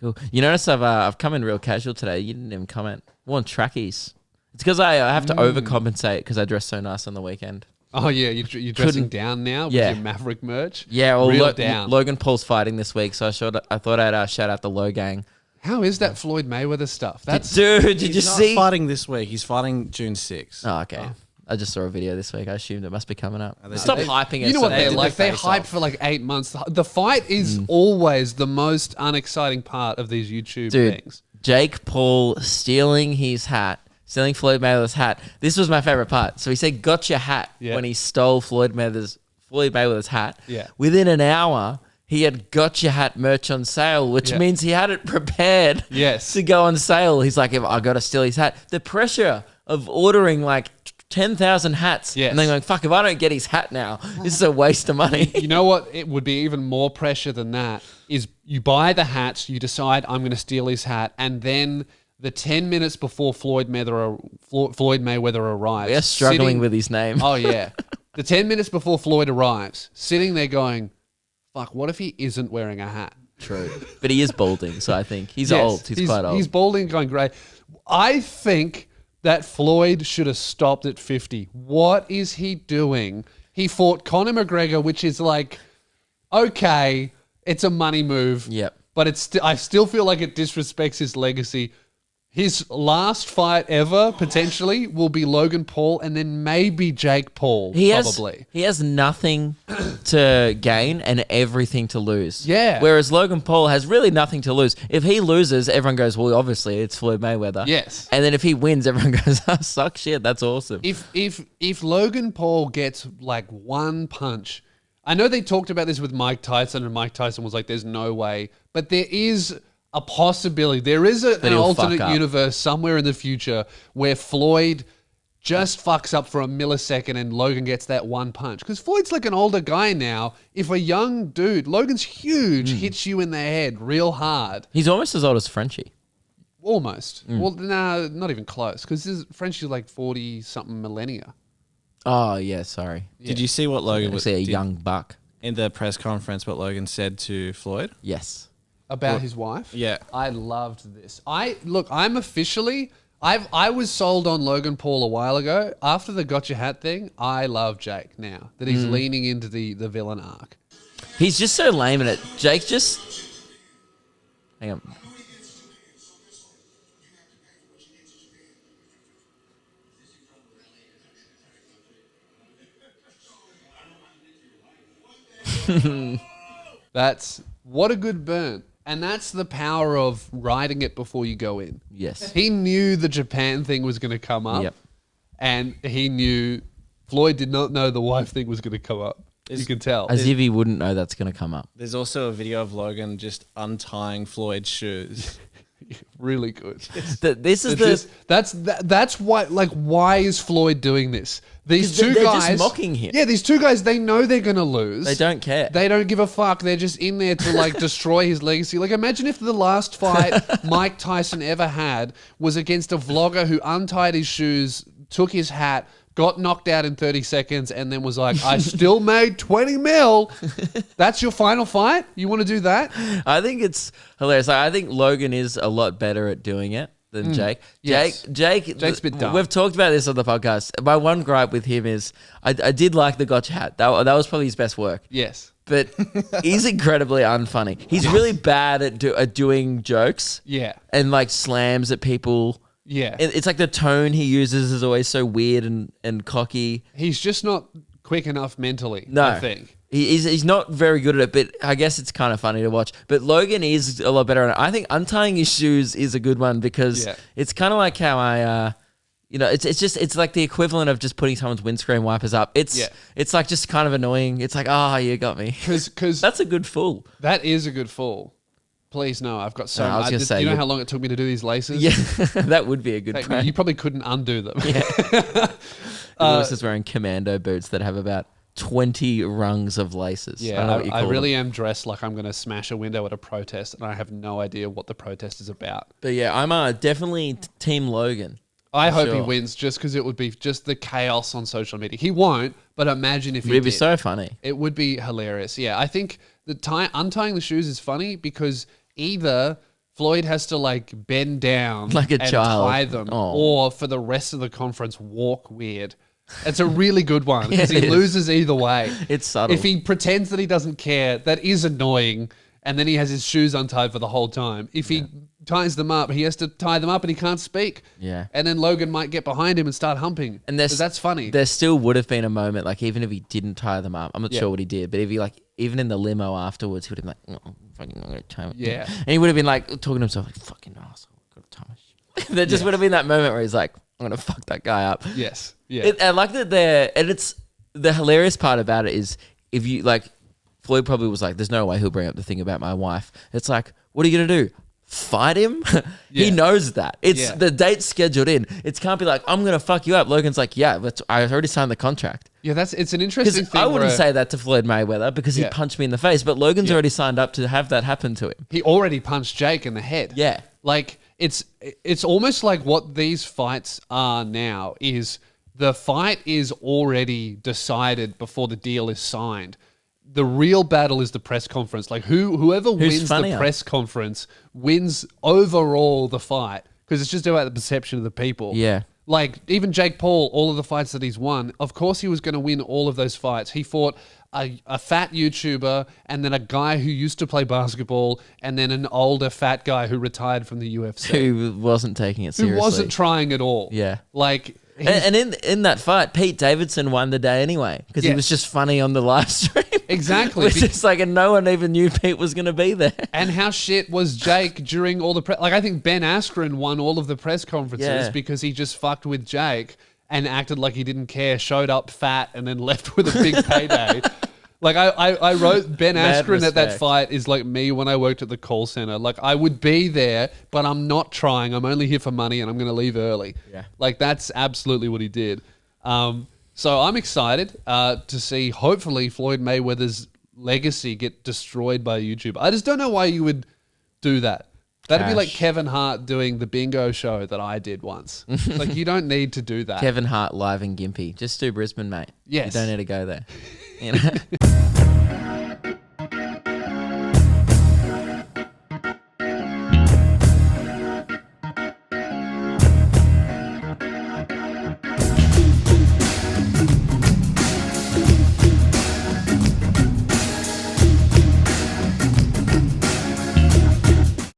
Cool. You notice I've come in real casual today. You didn't even comment. Worn trackies. It's because I have to overcompensate because I dress so nice on the weekend. Oh, yeah. You're dressing down now with your Maverick merch? Yeah. Well, real down. Logan Paul's fighting this week, so I thought I'd shout out the Logang. How is that Floyd Mayweather stuff? Dude, did you see? He's not fighting this week. He's fighting June 6th. Oh, okay. Oh. I just saw a video this week. I assumed it must be coming up. They Stop hyping it. You know what they're like? They hype for like 8 months. The fight is always the most unexciting part of these YouTube things. Jake Paul stealing Floyd Mayweather's hat. This was my favorite part. So he said, "Got your hat" when he stole Floyd Mayweather's hat. Yeah. Within an hour, he had got your hat merch on sale, which means he had it prepared to go on sale. He's like, I got to steal his hat. The pressure of ordering like 10,000 hats and then going, fuck, if I don't get his hat now, this is a waste of money. You know what? It would be even more pressure than that is you buy the hats, you decide I'm going to steal his hat, and then the 10 minutes before Floyd Mayweather arrives. We are struggling with his name. Oh, yeah. The 10 minutes before Floyd arrives, sitting there going, fuck, what if he isn't wearing a hat? True. But he is balding, so I think he's old. He's quite old. He's balding going great. I think that Floyd should have stopped at 50. What is he doing? He fought Conor McGregor, which is like, okay, it's a money move. Yep. But I still feel like it disrespects his legacy. His last fight ever, potentially, will be Logan Paul and then maybe Jake Paul, probably. He has nothing to gain and everything to lose. Yeah. Whereas Logan Paul has really nothing to lose. If he loses, everyone goes, well, obviously, it's Floyd Mayweather. Yes. And then if he wins, everyone goes, oh, suck shit, that's awesome. If Logan Paul gets like one punch, I know they talked about this with Mike Tyson, and Mike Tyson was like, there's no way. But there is a possibility. There is an alternate universe somewhere in the future where Floyd just fucks up for a millisecond and Logan gets that one punch. Because Floyd's like an older guy now. If a young dude, Logan's huge, hits you in the head real hard. He's almost as old as Frenchie. Almost. Well, nah, not even close. Because Frenchie's like 40-something millennia. Oh, yeah, sorry. Yeah. Did you see what Logan was? A young buck. In the press conference, what Logan said to Floyd? Yes. About his wife? Yeah. I loved this. I was sold on Logan Paul a while ago. After the Gotcha Hat thing, I love Jake now. That he's leaning into the villain arc. He's just so lame in it. Jake just... Hang on. That's... What a good burn. And that's the power of writing it before you go in. Yes. He knew the Japan thing was going to come up. Yep. And he knew Floyd did not know the wife thing was going to come up. You can tell. As if he wouldn't know that's going to come up. There's also a video of Logan just untying Floyd's shoes. Really good. That's why. Like, why is Floyd doing this? These two they're guys just mocking him. Yeah, these two guys. They know they're gonna lose. They don't care. They don't give a fuck. They're just in there to like destroy his legacy. Like, imagine if the last fight Mike Tyson ever had was against a vlogger who untied his shoes, took his hat, got knocked out in 30 seconds, and then was like, I still made 20 mil. That's your final fight? You want to do that? I think it's hilarious. I think Logan is a lot better at doing it than Jake. Yes. Jake's a bit dumb. We've talked about this on the podcast. My one gripe with him is I did like the Gotcha Hat. That was probably his best work. Yes. But he's incredibly unfunny. He's really bad at doing jokes. Yeah. And like slams at people. Yeah. It's like the tone he uses is always so weird and cocky. He's just not quick enough mentally, No. I think. He's not very good at it, but I guess it's kind of funny to watch. But Logan is a lot better at it. I think untying his shoes is a good one because it's kind of like how it's like the equivalent of just putting someone's windscreen wipers up. It's like just kind of annoying. It's like, you got me. Because that's a good fool. That is a good fool. Please no, I've got so I was much. gonna say, you know how long it took me to do these laces? Yeah, that would be a good prank. You probably couldn't undo them. Yeah. Lewis is wearing commando boots that have about 20 rungs of laces. Yeah, I really am dressed like I'm going to smash a window at a protest, and I have no idea what the protest is about. But yeah, I'm definitely Team Logan. I hope he wins just because it would be just the chaos on social media. He won't, but imagine if he did. It would be so funny. It would be hilarious. Yeah, I think untying the shoes is funny because either Floyd has to like bend down Like a and child. tie them, Oh. or for the rest of the conference walk weird. It's a really good one because It he is. loses either way. It's subtle. If he pretends that he doesn't care, that is annoying, and then he has his shoes untied for the whole time. If he ties them up, he has to tie them up and he can't speak. Yeah. And then Logan might get behind him and start humping. And 'Cause that's funny. There still would have been a moment, like even if he didn't tie them up, I'm not sure what he did, but if he like, even in the limo afterwards, he would have been like, no, fucking, I'm going to tie them. Yeah. And he would have been like talking to himself, like, fucking asshole, got to tie my shit. There just would have been that moment where he's like, I'm going to fuck that guy up. Yes. Yeah. I like that and it's the hilarious part about it is if you like, Floyd probably was like, there's no way he'll bring up the thing about my wife. It's like, what are you going to do? Fight him? He knows that. It's the date's scheduled in. It can't be like, I'm going to fuck you up. Logan's like, yeah, but I already signed the contract. Yeah, it's an interesting thing. I wouldn't say that to Floyd Mayweather because he punched me in the face, but Logan's already signed up to have that happen to him. He already punched Jake in the head. Yeah. Like it's almost like what these fights are now is the fight is already decided before the deal is signed. The real battle is the press conference. Like whoever wins the press conference wins overall the fight because it's just about the perception of the people. Yeah. Like even Jake Paul, all of the fights that he's won, of course he was going to win all of those fights. He fought a fat YouTuber and then a guy who used to play basketball and then an older fat guy who retired from the UFC. Who wasn't taking it seriously. Who wasn't trying at all. Yeah. Like... And in that fight, Pete Davidson won the day anyway because he was just funny on the live stream. Exactly. Which is like, and no one even knew Pete was going to be there. And how shit was Jake during all the press? Like, I think Ben Askren won all of the press conferences because he just fucked with Jake and acted like he didn't care, showed up fat, and then left with a big payday. Like, I wrote Ben Askren at that fight is like me when I worked at the call center. Like, I would be there, but I'm not trying. I'm only here for money and I'm going to leave early. Yeah. Like, that's absolutely what he did. So I'm excited to see, hopefully, Floyd Mayweather's legacy get destroyed by YouTube. I just don't know why you would do that. That'd be like Kevin Hart doing the bingo show that I did once. Like, you don't need to do that. Kevin Hart live in Gympie. Just do Brisbane, mate. Yes. You don't need to go there. You know?